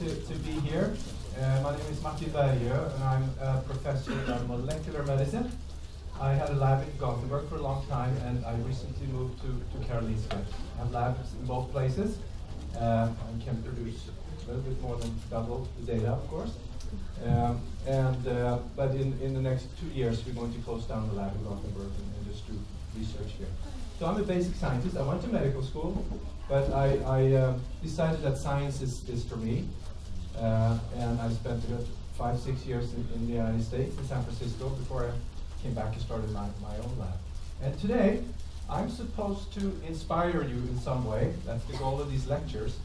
to be here. My name is Bergö, and I'm a professor of molecular medicine. I had a lab in Gothenburg for a long time, and I recently moved to Karolinska. I have labs in both places, and can produce a little bit more than double the data, of course. But in the next 2 years, we're going to close down the lab in Gothenburg and just do research here. So I'm a basic scientist. I went to medical school, but I decided that science is for me. And I spent 5-6 years in the United States, in San Francisco, before I came back and started my own lab. And today, I'm supposed to inspire you in some way. That's the goal of these lectures.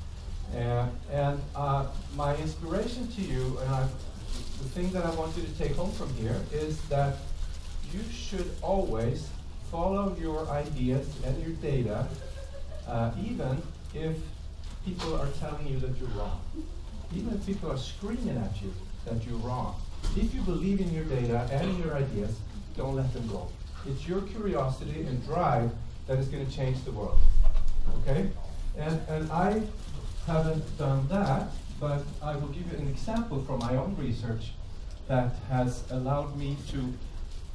My inspiration to you, and the thing that I want you to take home from here, is that you should always follow your ideas and your data, even if people are telling you that you're wrong. Even if people are screaming at you that you're wrong. If you believe in your data and your ideas, don't let them go. It's your curiosity and drive that is going to change the world. Okay? And I haven't done that, but I will give you an example from my own research that has allowed me to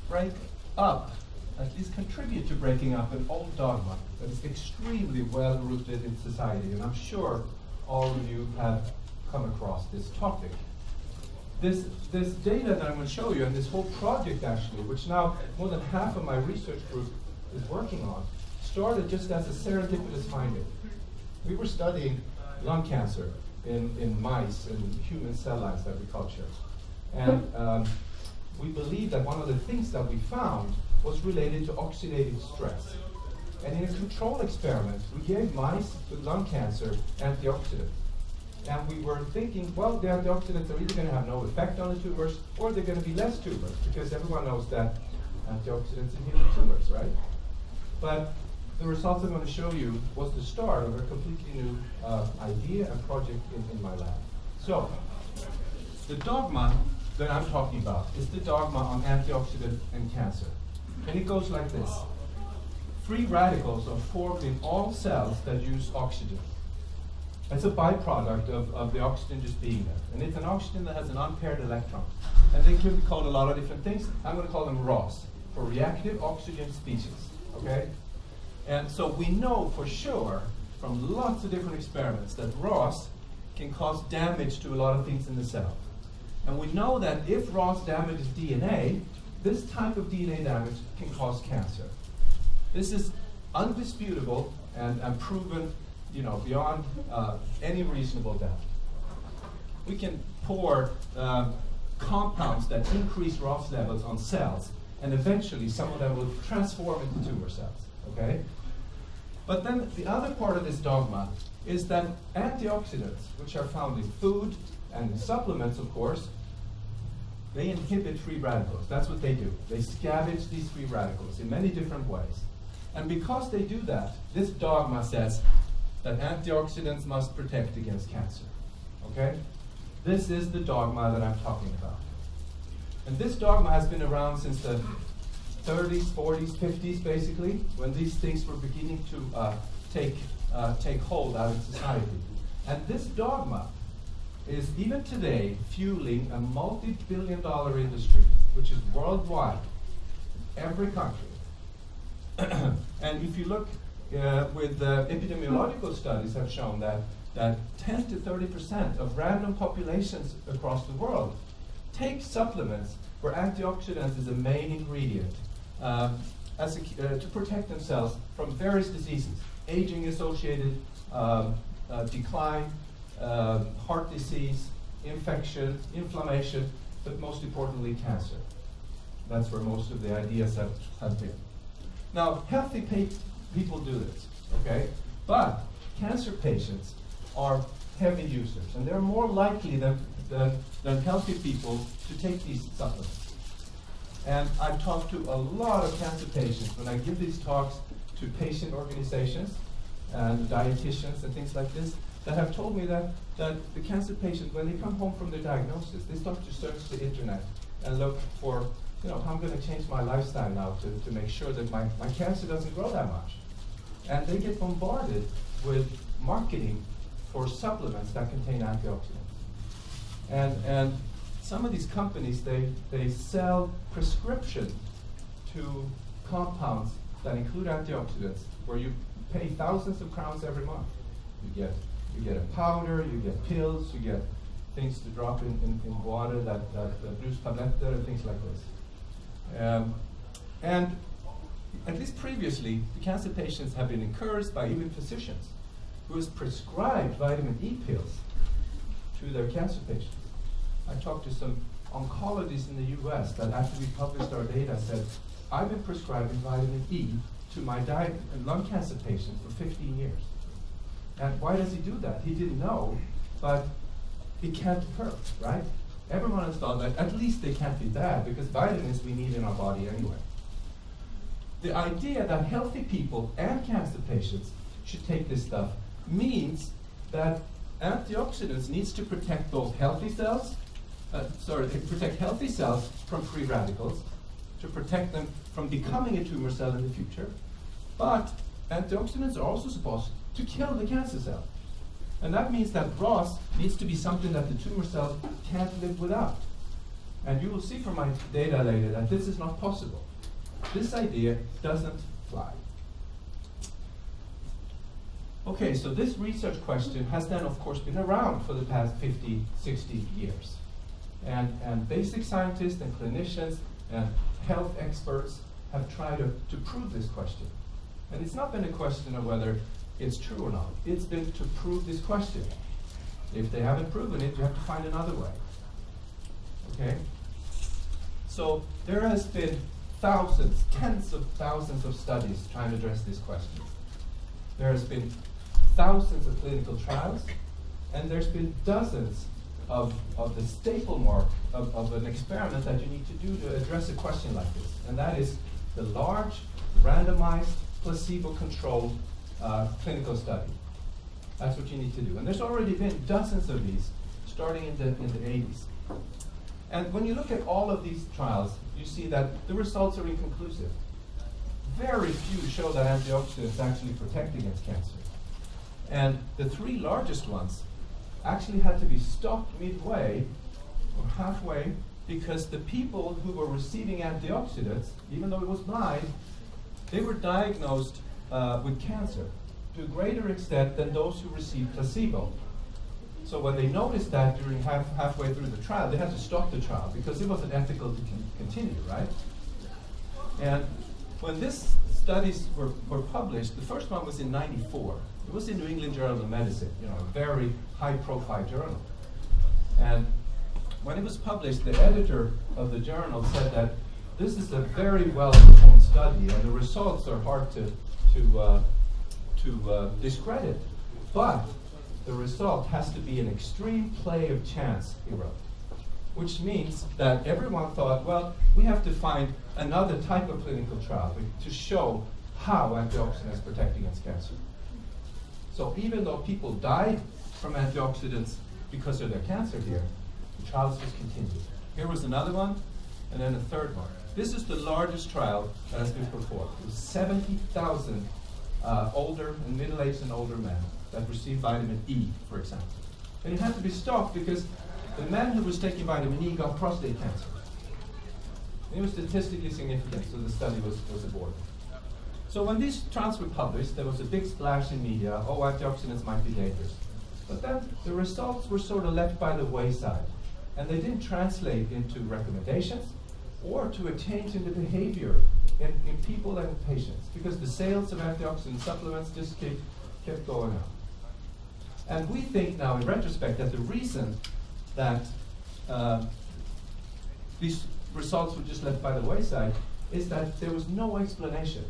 break up, at least contribute to breaking up an old dogma that is extremely well rooted in society. And I'm sure all of you have come across this topic. This data that I'm going to show you, and this whole project actually, which now more than half of my research group is working on, started just as a serendipitous finding. We were studying lung cancer in mice and human cell lines that we cultured. And we believe that one of the things that we found was related to oxidative stress. And in a control experiment, we gave mice with lung cancer antioxidants. And we were thinking, well, the antioxidants are either going to have no effect on the tumors, or they're going to be less tumors, because everyone knows that antioxidants inhibit tumors, right? But the results I'm going to show you was the start of a completely new idea and project in my lab. So, the dogma that I'm talking about is the dogma on antioxidant and cancer. And it goes like this. Free radicals are formed in all cells that use oxygen. It's a byproduct of the oxygen just being there. And it's an oxygen that has an unpaired electron. And they can be called a lot of different things. I'm going to call them ROS, for reactive oxygen species. Okay? And so we know for sure from lots of different experiments that ROS can cause damage to a lot of things in the cell. And we know that if ROS damages DNA, this type of DNA damage can cause cancer. This is undisputable and proven, you know, beyond any reasonable doubt. We can pour compounds that increase ROS levels on cells, and eventually some of them will transform into tumor cells, okay? But then the other part of this dogma is that antioxidants, which are found in food and in supplements, of course, they inhibit free radicals. That's what they do. They scavenge these free radicals in many different ways. And because they do that, this dogma says that antioxidants must protect against cancer. Okay? This is the dogma that I'm talking about. And this dogma has been around since the 30s, 40s, 50s, basically, when these things were beginning to take hold out in society. And this dogma is even today fueling a multi-billion-dollar industry, which is worldwide, every country. And if you look with epidemiological studies have shown that 10 to 30% of random populations across the world take supplements where antioxidants is a main ingredient to protect themselves from various diseases, aging-associated decline, heart disease, infection, inflammation, but most importantly, cancer. That's where most of the ideas have been. Now, healthy people do this, okay? But cancer patients are heavy users, and they're more likely than healthy people to take these supplements. And I've talked to a lot of cancer patients when I give these talks to patient organizations and dietitians and things like this, that have told me that the cancer patient, when they come home from their diagnosis, they start to search the internet and look for, you know, how I'm going to change my lifestyle now to make sure that my cancer doesn't grow that much. And they get bombarded with marketing for supplements that contain antioxidants. And some of these companies, they sell prescription to compounds that include antioxidants, where you pay thousands of crowns every month. You get a powder, you get pills, you get things to drop in water that reduce tabletter and things like this. And at least previously, the cancer patients have been encouraged by even physicians who has prescribed vitamin E pills to their cancer patients. I talked to some oncologists in the US that after we published our data said, I've been prescribing vitamin E to my lung cancer patients for 15 years. And why does he do that? He didn't know, but it can't hurt, right? Everyone has thought that at least they can't be bad because vitamins we need in our body anyway. The idea that healthy people and cancer patients should take this stuff means that antioxidants needs to protect both healthy cells, protect healthy cells from free radicals, to protect them from becoming a tumor cell in the future. But antioxidants are also supposed to kill the cancer cell. And that means that ROS needs to be something that the tumor cell can't live without. And you will see from my data later that this is not possible. This idea doesn't fly. Okay, so this research question has then, of course, been around for the past 50, 60 years. And basic scientists and clinicians and health experts have tried to prove this question. And it's not been a question of whether it's true or not. It's been to prove this question. If they haven't proven it, you have to find another way. Okay? So there has been thousands, tens of thousands of studies trying to address this question. There has been thousands of clinical trials, and there's been dozens of the staple mark of an experiment that you need to do to address a question like this. And that is the large, randomized, placebo-controlled clinical study. That's what you need to do. And there's already been dozens of these, starting in the 80s. And when you look at all of these trials, you see that the results are inconclusive. Very few show that antioxidants actually protect against cancer. And the three largest ones actually had to be stopped midway or halfway because the people who were receiving antioxidants, even though it was blind, they were diagnosed with cancer to a greater extent than those who received placebo. So when they noticed that during halfway through the trial, they had to stop the trial because it wasn't ethical to continue, right? And when these studies were published, the first one was in '94. It was in New England Journal of Medicine, a very high-profile journal. And when it was published, the editor of the journal said that this is a very well-known study, and the results are hard to discredit. But the result has to be an extreme play of chance, he wrote. Which means that everyone thought, well, we have to find another type of clinical trial to show how antioxidants protect against cancer. So even though people died from antioxidants because of their cancer here, the trials just continued. Here was another one, and then a third one. This is the largest trial that has been performed. It was 70,000 older and middle-aged and older men that received vitamin E, for example. And it had to be stopped because the men who was taking vitamin E got prostate cancer. And it was statistically significant, so the study was aborted. So when these trials were published, there was a big splash in media, oh, antioxidants might be dangerous. But then the results were sort of left by the wayside, and they didn't translate into recommendations or to a change in the behavior in people and patients, because the sales of antioxidant supplements just kept going up. And we think now, in retrospect, that the reason that these results were just left by the wayside is that there was no explanation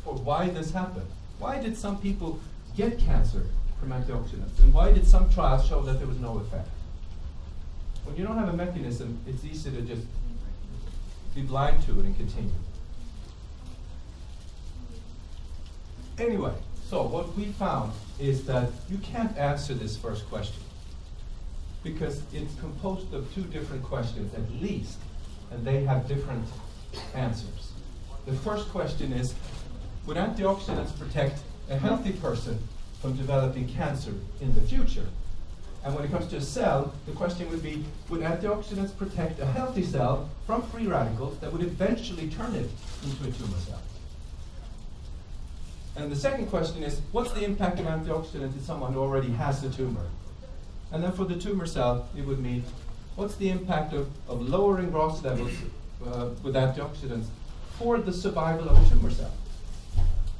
for why this happened. Why did some people get cancer from antioxidants? And why did some trials show that there was no effect? When you don't have a mechanism, it's easy to just be blind to it and continue. Anyway, so what we found is that you can't answer this first question because it's composed of two different questions at least, and they have different answers. The first question is, would antioxidants protect a healthy person from developing cancer in the future? And when it comes to a cell, the question would be, would antioxidants protect a healthy cell from free radicals that would eventually turn it into a tumor cell? And the second question is, what's the impact of antioxidants in someone who already has a tumor? And then for the tumor cell, it would mean, what's the impact of lowering ROS levels with antioxidants for the survival of a tumor cell?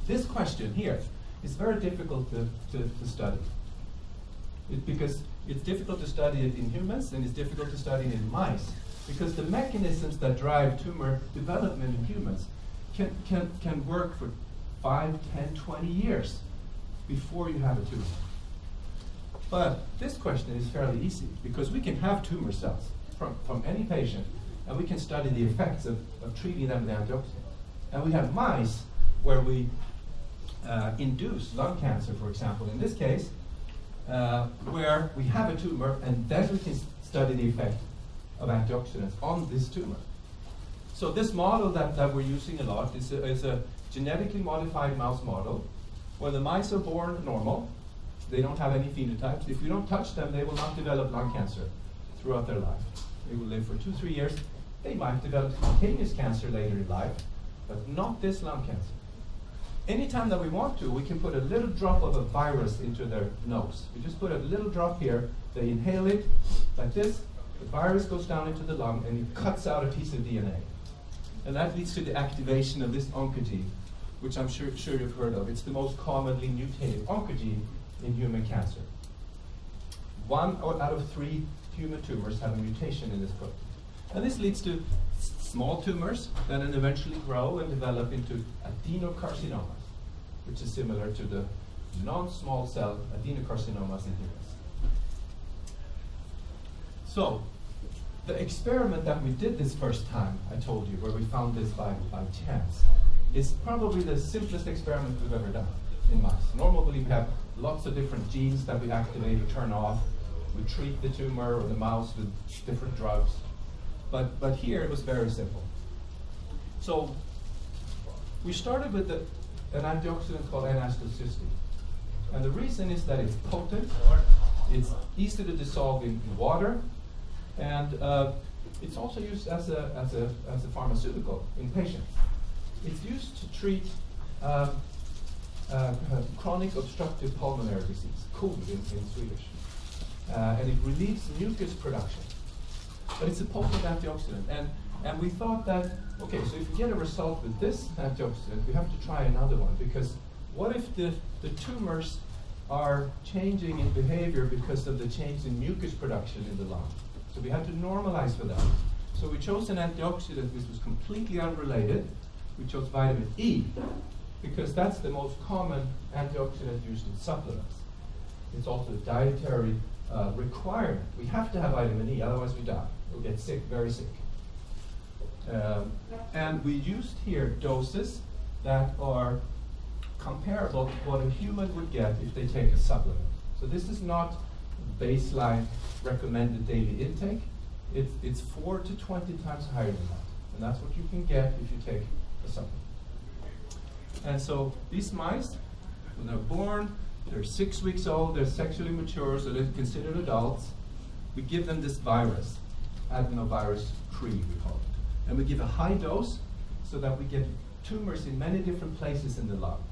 This question here is very difficult to study. Because it's difficult to study it in humans and it's difficult to study it in mice, because the mechanisms that drive tumor development in humans can work for 5, 10, 20 years before you have a tumor. But this question is fairly easy, because we can have tumor cells from any patient, and we can study the effects of treating them with antioxidants. And we have mice where we induce lung cancer, for example, in this case, where we have a tumor, and then we can study the effect of antioxidants on this tumor. So this model that we're using a lot is a genetically modified mouse model, where the mice are born normal. They don't have any phenotypes. If you don't touch them, they will not develop lung cancer throughout their life. They will live for 2-3 years. They might develop spontaneous cancer later in life, but not this lung cancer. Anytime that we want to, we can put a little drop of a virus into their nose. We just put a little drop here, they inhale it like this, the virus goes down into the lung and it cuts out a piece of DNA. And that leads to the activation of this oncogene, which I'm sure you've heard of. It's the most commonly mutated oncogene in human cancer. 1 out of 3 human tumors have a mutation in this protein. And this leads to small tumors that then eventually grow and develop into adenocarcinomas, which is similar to the non-small cell adenocarcinomas in humans. So, the experiment that we did this first time, I told you, where we found this by chance, is probably the simplest experiment we've ever done in mice. Normally we have lots of different genes that we activate or turn off. We treat the tumor or the mouse with different drugs. But here it was very simple. So we started with an antioxidant called N-acetylcysteine. And the reason is that it's potent, it's easy to dissolve in water, and it's also used as a pharmaceutical in patients. It's used to treat chronic obstructive pulmonary disease, COVID in Swedish. And it relieves mucus production. But it's a potent antioxidant. And we thought that, okay, so if we get a result with this antioxidant, we have to try another one, because what if the tumors are changing in behavior because of the change in mucus production in the lung? So we had to normalize for that. So we chose an antioxidant which was completely unrelated. We chose vitamin E, because that's the most common antioxidant used in supplements. It's also a dietary requirement. We have to have vitamin E, otherwise we die. We'll get sick, very sick. And we used here doses that are comparable to what a human would get if they take a supplement. So this is not baseline recommended daily intake. It's 4 to 20 times higher than that. And that's what you can get if you take a supplement. And so these mice, when they're born, they're 6 weeks old, they're sexually mature, so they're considered adults. We give them this virus, adenovirus 3, we call it. And we give a high dose so that we get tumors in many different places in the lung.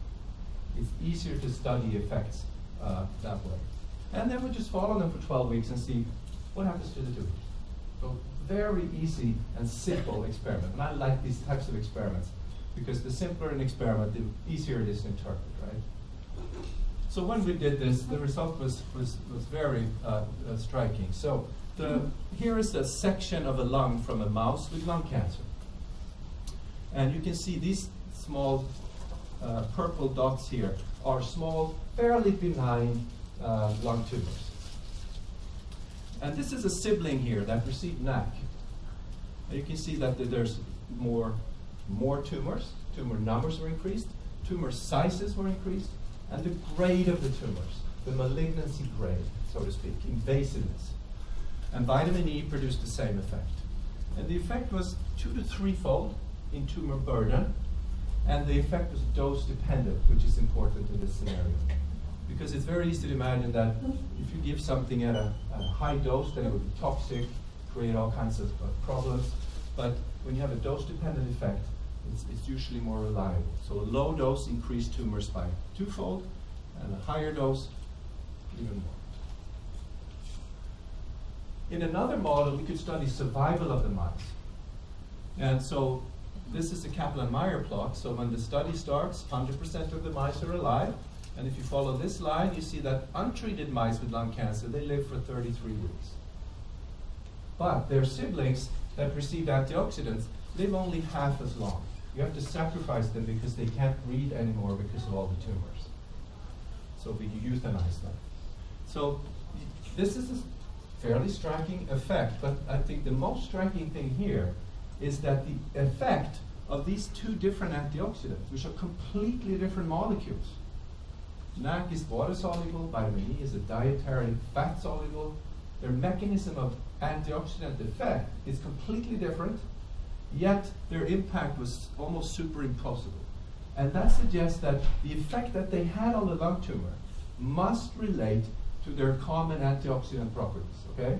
It's easier to study effects that way. And then we just follow them for 12 weeks and see what happens to the tumors. So very easy and simple experiment. And I like these types of experiments, because the simpler an experiment, the easier it is to interpret, right? So when we did this, the result was very striking. So here is a section of a lung from a mouse with lung cancer. And you can see these small purple dots here are small, fairly benign lung tumors. And this is a sibling here that received NAC. And you can see that there's more tumors, tumor numbers were increased, tumor sizes were increased, and the grade of the tumors, the malignancy grade, so to speak, invasiveness. And vitamin E produced the same effect. And the effect was 2 to 3-fold in tumor burden, and the effect was dose dependent, which is important in this scenario. because it's very easy to imagine that if you give something at a high dose, then it would be toxic, create all kinds of problems. But when you have a dose-dependent effect, it's usually more reliable. So a low dose increased tumors by 2-fold, and a higher dose, even more. In another model, we could study survival of the mice. And so this is a Kaplan-Meier plot. So when the study starts, 100% of the mice are alive. And if you follow this line, you see that untreated mice with lung cancer, they live for 33 weeks. But their siblings that received antioxidants live only half as long. You have to sacrifice them because they can't breed anymore because of all the tumors. So we euthanize them. So this is a fairly striking effect, but I think the most striking thing here is that the effect of these two different antioxidants, which are completely different molecules. NAC is water-soluble, vitamin E is a dietary fat-soluble. Their mechanism of antioxidant effect is completely different, yet their impact was almost superimposable. And that suggests that the effect that they had on the lung tumor must relate to their common antioxidant properties, okay?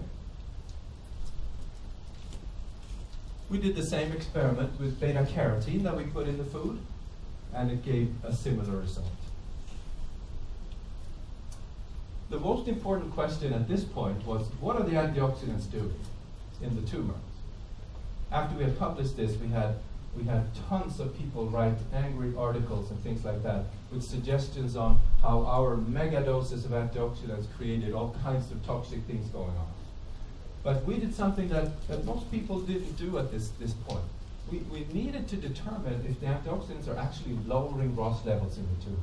We did the same experiment with beta-carotene that we put in the food, and it gave a similar result. The most important question at this point was, what are the antioxidants doing in the tumor? After we had published this, we had tons of people write angry articles and things like that with suggestions on how our mega doses of antioxidants created all kinds of toxic things going on. But we did something that most people didn't do at this point. We needed to determine if the antioxidants are actually lowering ROS levels in the tumor.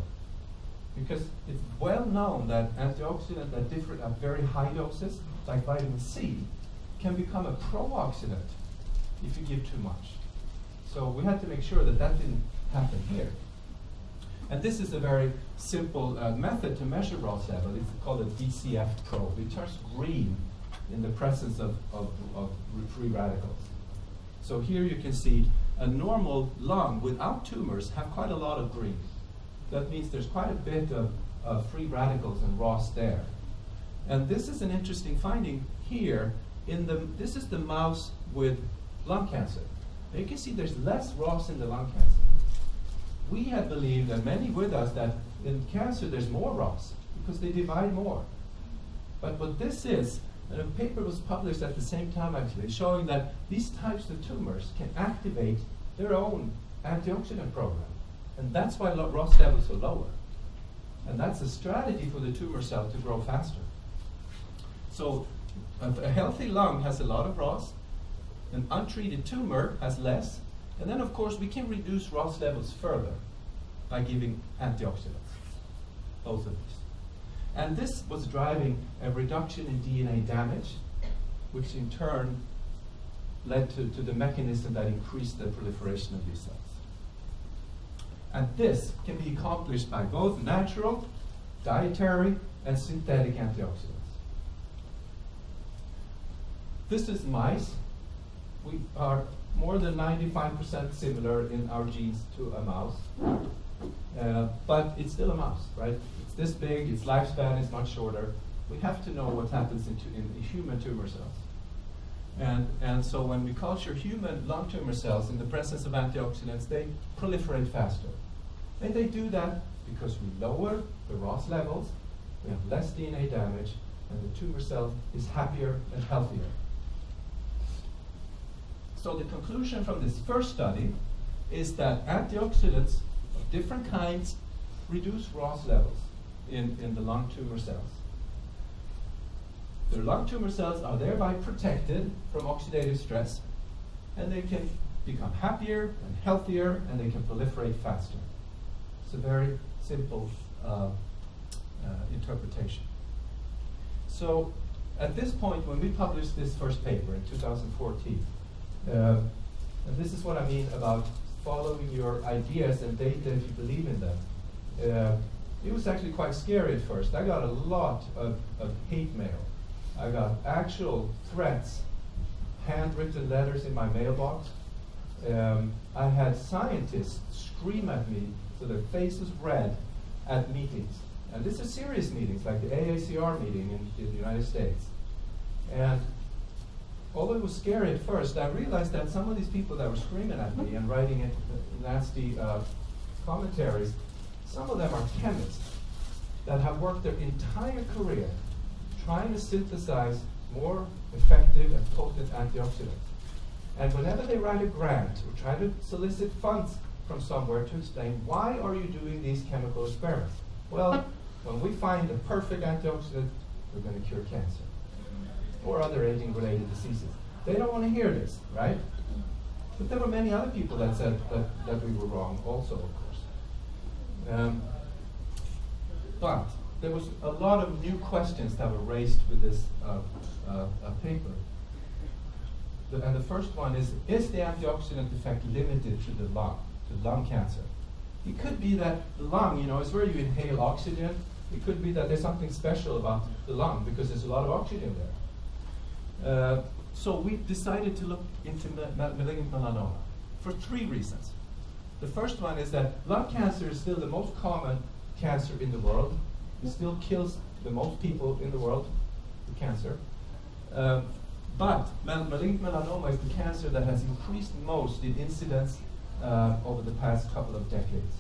Because it's well known that antioxidants at very high doses, like vitamin C, can become a pro-oxidant if you give too much. So we had to make sure that that didn't happen here. And this is a very simple method to measure ROS level. It's called a DCF probe. It turns green in the presence of free radicals. So here you can see a normal lung without tumors have quite a lot of green. That means there's quite a bit of free radicals and ROS there. And this is an interesting finding here. This is the mouse with lung cancer. Now you can see there's less ROS in the lung cancer. We had believed, and many with us, that in cancer there's more ROS because they divide more. But what this is, and a paper was published at the same time actually, showing that these types of tumors can activate their own antioxidant program. And that's why ROS levels are lower. And that's a strategy for the tumor cell to grow faster. So a healthy lung has a lot of ROS, an untreated tumor has less, and then of course we can reduce ROS levels further by giving antioxidants, both of these. And this was driving a reduction in DNA damage, which in turn led to the mechanism that increased the proliferation of these cells. And this can be accomplished by both natural, dietary, and synthetic antioxidants. This is mice. We are more than 95% similar in our genes to a mouse. But it's still a mouse, right? It's this big, its lifespan is much shorter. We have to know what happens in human tumor cells. And so when we culture human lung tumor cells in the presence of antioxidants, they proliferate faster. And they do that because we lower the ROS levels, we have less DNA damage, and the tumor cell is happier and healthier. So the conclusion from this first study is that antioxidants of different kinds reduce ROS levels in the lung tumor cells. The lung tumor cells are thereby protected from oxidative stress, and they can become happier and healthier, and they can proliferate faster. It's a very simple interpretation. So at this point, when we published this first paper in 2014, and this is what I mean about following your ideas and data if you believe in them. It was actually quite scary at first. I got a lot of hate mail. I got actual threats, handwritten letters in my mailbox. I had scientists scream at me so their faces red at meetings And these are serious meetings, like the AACR meeting in the United States. And although it was scary at first, I realized that some of these people that were screaming at me and writing nasty commentaries, some of them are chemists that have worked their entire career trying to synthesize more effective and potent antioxidants. And whenever they write a grant or try to solicit funds from somewhere to explain, why are you doing these chemical experiments? Well, when we find a perfect antioxidant, we're going to cure cancer or other aging-related diseases. They don't want to hear this, right? But there were many other people that said that we were wrong also, of course. But there was a lot of new questions that were raised with this paper. And the first one is the antioxidant effect limited to the lung cancer? It could be that the lung, is where you inhale oxygen. It could be that there's something special about the lung because there's a lot of oxygen there. So we decided to look into malignant melanoma for 3 reasons. The first one is that lung cancer is still the most common cancer in the world. It still kills the most people in the world with cancer. But malignant melanoma is the cancer that has increased most in incidence over the past couple of decades.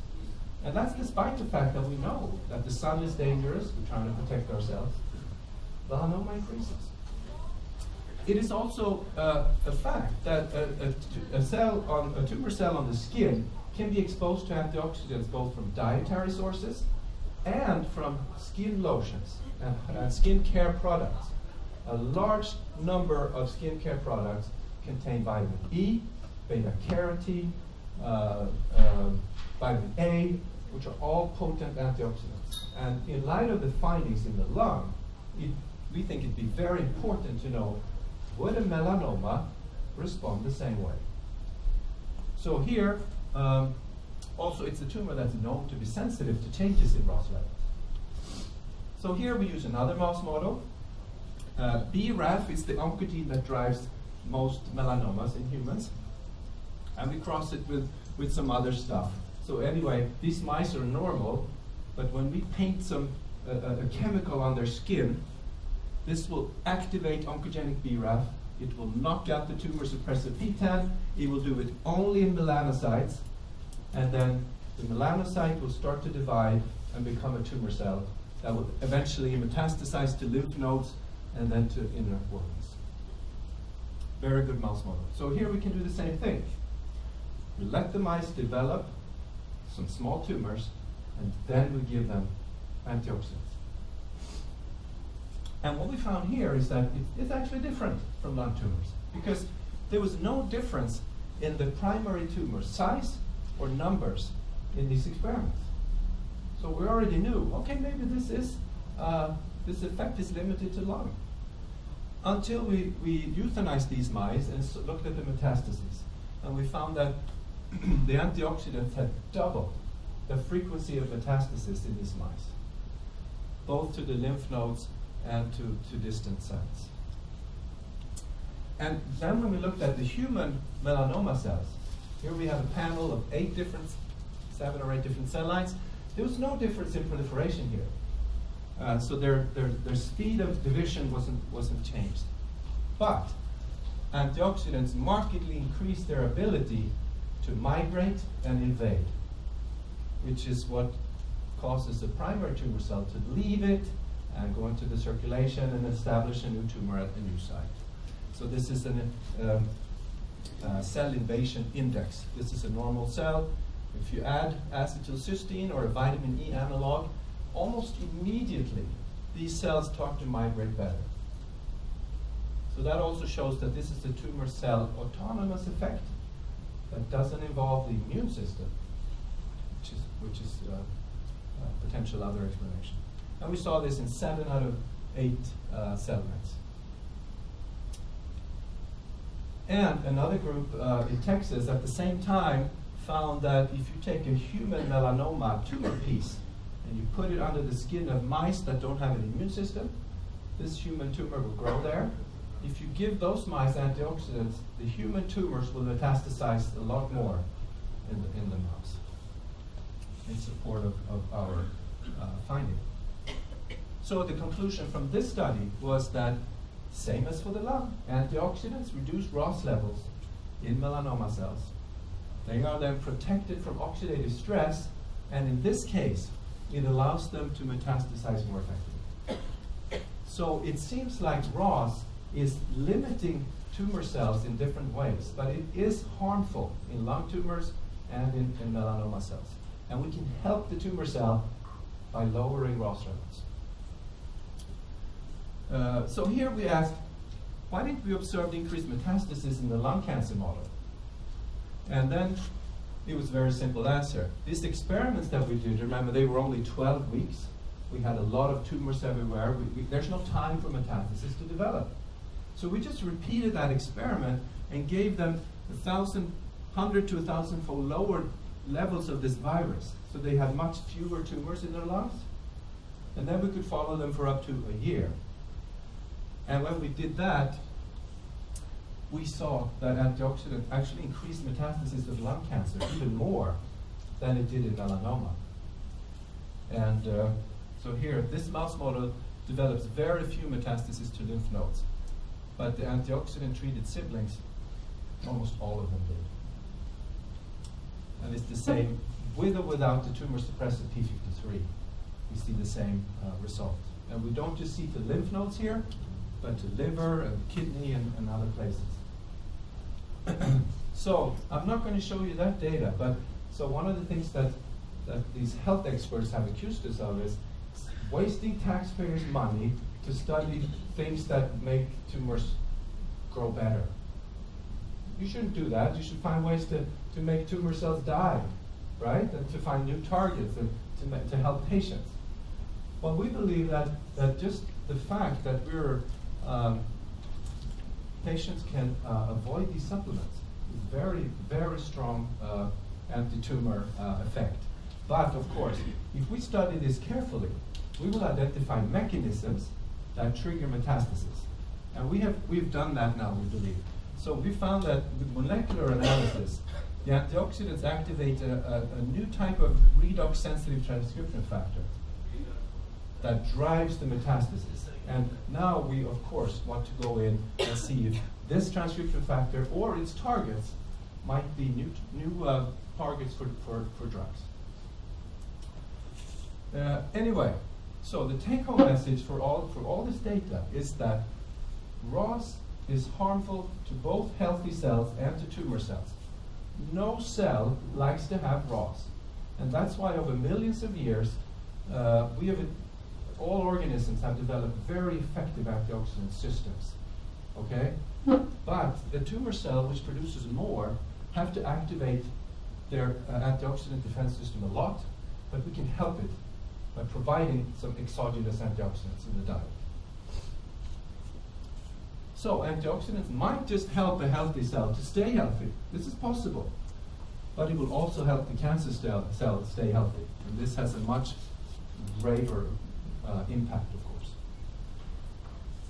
And that's despite the fact that we know that the sun is dangerous, we're trying to protect ourselves. Melanoma increases. It is also a fact that a tumor cell on the skin can be exposed to antioxidants both from dietary sources and from skin lotions and skin care products. A large number of skin care products contain vitamin E, beta-carotene, vitamin A, which are all potent antioxidants. And in light of the findings in the lung, we think it'd be very important to know, would a melanoma respond the same way? So here, also it's a tumor that's known to be sensitive to changes in ROS levels. So here we use another mouse model. BRAF is the oncogene that drives most melanomas in humans. And we cross it with some other stuff. So anyway, these mice are normal, but when we paint a chemical on their skin, this will activate oncogenic BRAF. It will knock out the tumor suppressor PTEN. It will do it only in melanocytes. And then the melanocyte will start to divide and become a tumor cell that will eventually metastasize to lymph nodes and then to inner organs. Very good mouse model. So here we can do the same thing. We let the mice develop some small tumors, and then we give them antioxidants. And what we found here is that it's actually different from lung tumors, because there was no difference in the primary tumor size or numbers in these experiments. So we already knew, okay, maybe this effect is limited to lung. Until we euthanized these mice and looked at the metastases. And we found that the antioxidants had doubled the frequency of metastasis in these mice, both to the lymph nodes and to distant cells. And then when we looked at the human melanoma cells, here we have a panel of 7 or 8 different cell lines. There was no difference in proliferation here. So their speed of division wasn't changed. But antioxidants markedly increased their ability to migrate and invade, which is what causes the primary tumor cell to leave it and go into the circulation and establish a new tumor at a new site. So this is a cell invasion index. This is a normal cell. If you add acetylcysteine or a vitamin E analog, almost immediately these cells start to migrate better. So that also shows that this is the tumor cell autonomous effect that doesn't involve the immune system, which is a potential other explanation. And we saw this in 7 out of 8 cell lines. And another group in Texas at the same time found that if you take a human melanoma tumor piece and you put it under the skin of mice that don't have an immune system, this human tumor will grow there. If you give those mice antioxidants, the human tumors will metastasize a lot more in the mouse, in support of our finding. So the conclusion from this study was that, same as for the lung, antioxidants reduce ROS levels in melanoma cells. They are then protected from oxidative stress, and in this case, it allows them to metastasize more effectively. So it seems like ROS is limiting tumor cells in different ways, but it is harmful in lung tumors and in melanoma cells. And we can help the tumor cell by lowering ROS levels. So here we asked, why didn't we observe increased metastasis in the lung cancer model? And then it was a very simple answer. These experiments that we did, remember, they were only 12 weeks. We had a lot of tumors everywhere. There's no time for metastasis to develop. So we just repeated that experiment and gave them 100 to 1,000-fold lower levels of this virus. So they had much fewer tumors in their lungs. And then we could follow them for up to a year. And when we did that, we saw that antioxidant actually increased metastasis of lung cancer even more than it did in melanoma. And so here, this mouse model develops very few metastases to lymph nodes. But the antioxidant-treated siblings, almost all of them did. And it's the same with or without the tumor suppressor P53. We see the same result. And we don't just see the lymph nodes here, but to liver and kidney and other places. So I'm not going to show you that data, but so one of the things that these health experts have accused us of is wasting taxpayers' money to study things that make tumors grow better. You shouldn't do that. You should find ways to make tumor cells die, right? And to find new targets and to help patients. Well, we believe that just the fact that patients can avoid these supplements is very, very strong anti-tumor effect. But of course, if we study this carefully, we will identify mechanisms that trigger metastasis. And we've done that now, we believe. So we found that with molecular analysis, the antioxidants activate a new type of redox-sensitive transcription factor that drives the metastasis. And now we, of course, want to go in and see if this transcription factor or its targets might be new targets for drugs. Anyway, so the take-home message for all this data is that ROS is harmful to both healthy cells and to tumor cells. No cell likes to have ROS. And that's why over millions of years, all organisms have developed very effective antioxidant systems, okay? But the tumor cell, which produces more, have to activate their antioxidant defense system a lot, but we can help it by providing some exogenous antioxidants in the diet. So antioxidants might just help a healthy cell to stay healthy. This is possible. But it will also help the cancer cell stay healthy. And this has a much greater impact, of course.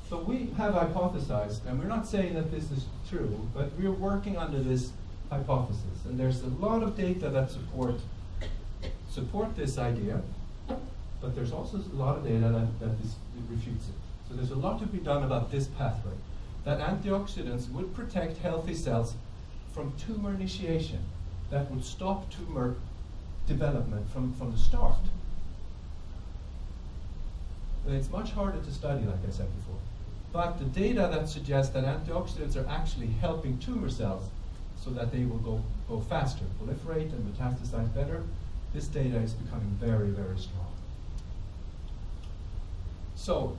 So we have hypothesized, and we're not saying that this is true, but we're working under this hypothesis. And there's a lot of data that support this idea, but there's also a lot of data that refutes it. So there's a lot to be done about this pathway, that antioxidants would protect healthy cells from tumor initiation, that would stop tumor development from the start. And it's much harder to study, like I said before. But the data that suggests that antioxidants are actually helping tumor cells so that they will go faster, proliferate and metastasize better, this data is becoming very, very strong. So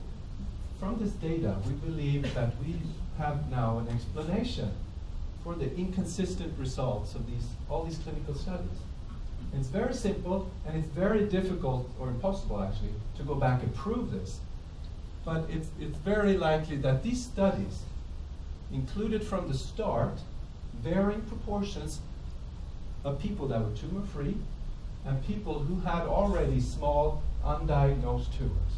from this data, we believe that we have now an explanation for the inconsistent results of all these clinical studies. It's very simple, and it's very difficult, or impossible actually, to go back and prove this. But it's very likely that these studies included from the start varying proportions of people that were tumor-free and people who had already small, undiagnosed tumors.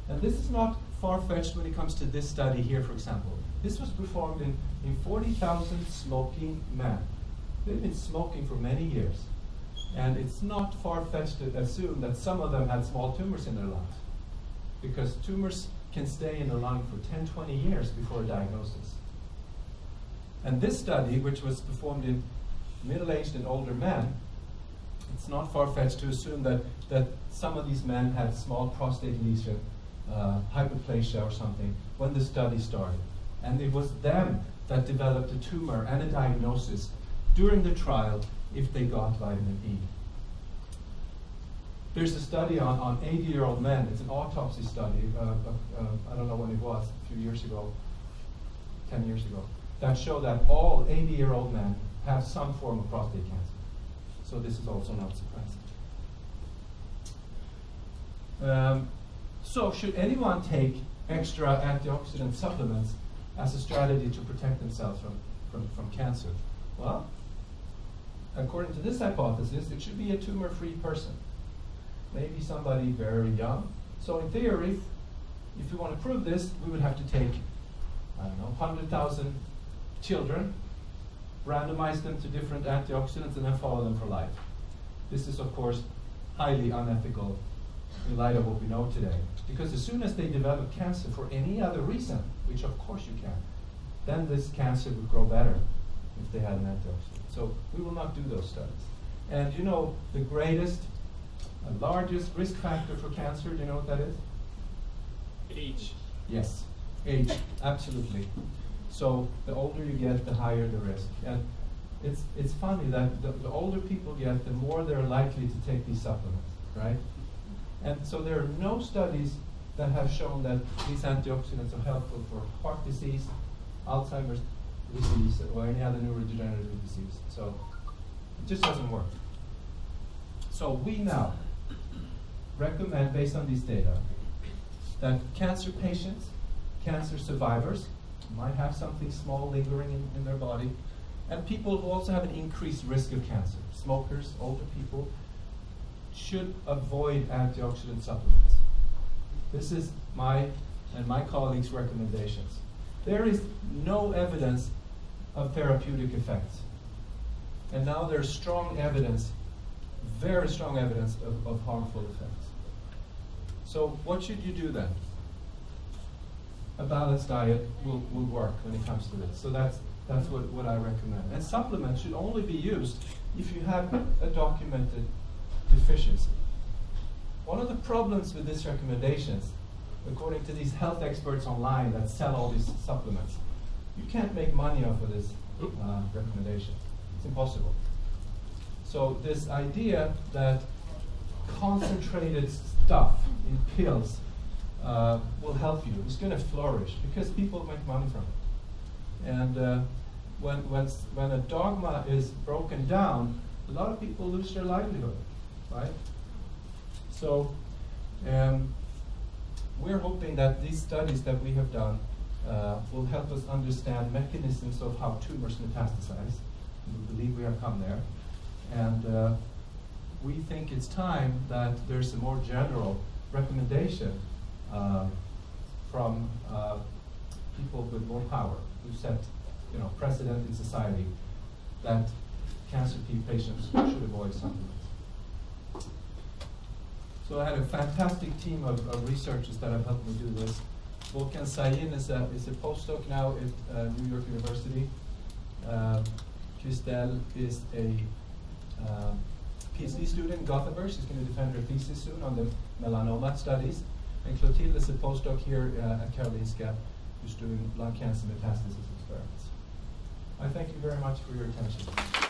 And this is not far-fetched when it comes to this study here, for example. This was performed in 40,000 smoking men. They've been smoking for many years. And it's not far-fetched to assume that some of them had small tumors in their lungs. because tumors can stay in the lung for 10, 20 years before a diagnosis. And this study, which was performed in middle-aged and older men, it's not far-fetched to assume that some of these men had small prostate lesion, hyperplasia or something, when the study started. And it was them that developed a tumor and a diagnosis during the trial if they got vitamin E. There's a study on 80-year-old men. It's an autopsy study. I don't know when it was, a few years ago, 10 years ago, that showed that all 80-year-old men have some form of prostate cancer. So this is also not surprising. So should anyone take extra antioxidant supplements as a strategy to protect themselves from cancer? Well, according to this hypothesis, it should be a tumor-free person. Maybe somebody very young. So in theory, if we want to prove this, we would have to take, I don't know, 100,000 children, randomize them to different antioxidants, and then follow them for life. This is, of course, highly unethical in light of what we know today. Because as soon as they develop cancer for any other reason, which of course you can, then this cancer would grow better if they had an antioxidant. So we will not do those studies. And you know, the greatest, largest risk factor for cancer, do you know what that is? Age. Yes, age, absolutely. So the older you get, the higher the risk. And it's funny that the older people get, the more they're likely to take these supplements, right? And so there are no studies that have shown that these antioxidants are helpful for heart disease, Alzheimer's disease, or any other neurodegenerative disease. So it just doesn't work. So we now recommend, based on these data, that cancer patients, cancer survivors, might have something small lingering in their body, and people who also have an increased risk of cancer, smokers, older people, should avoid antioxidant supplements. This is my and my colleagues' recommendations. There is no evidence of therapeutic effects. And now there's strong evidence, very strong evidence of harmful effects. So what should you do then? A balanced diet will work when it comes to this. So that's what I recommend. And supplements should only be used if you have a documented deficiency. One of the problems with these recommendations, according to these health experts online that sell all these supplements, you can't make money off of this recommendation. It's impossible. So this idea that concentrated stuff in pills will help you is going to flourish because people make money from it. And when a dogma is broken down, a lot of people lose their livelihood, right? So we're hoping that these studies that we have done will help us understand mechanisms of how tumors metastasize. We believe we have come there. And we think it's time that there's a more general recommendation from people with more power who set precedent in society that cancer patients should avoid supplements. So I had a fantastic team of researchers that have helped me do this. Volkan Sayin is a postdoc now at New York University. Christelle is a PhD student in Gothenburg. She's going to defend her thesis soon on the melanoma studies. And Clotilde is a postdoc here at Karolinska who's doing lung cancer metastasis experiments. I thank you very much for your attention.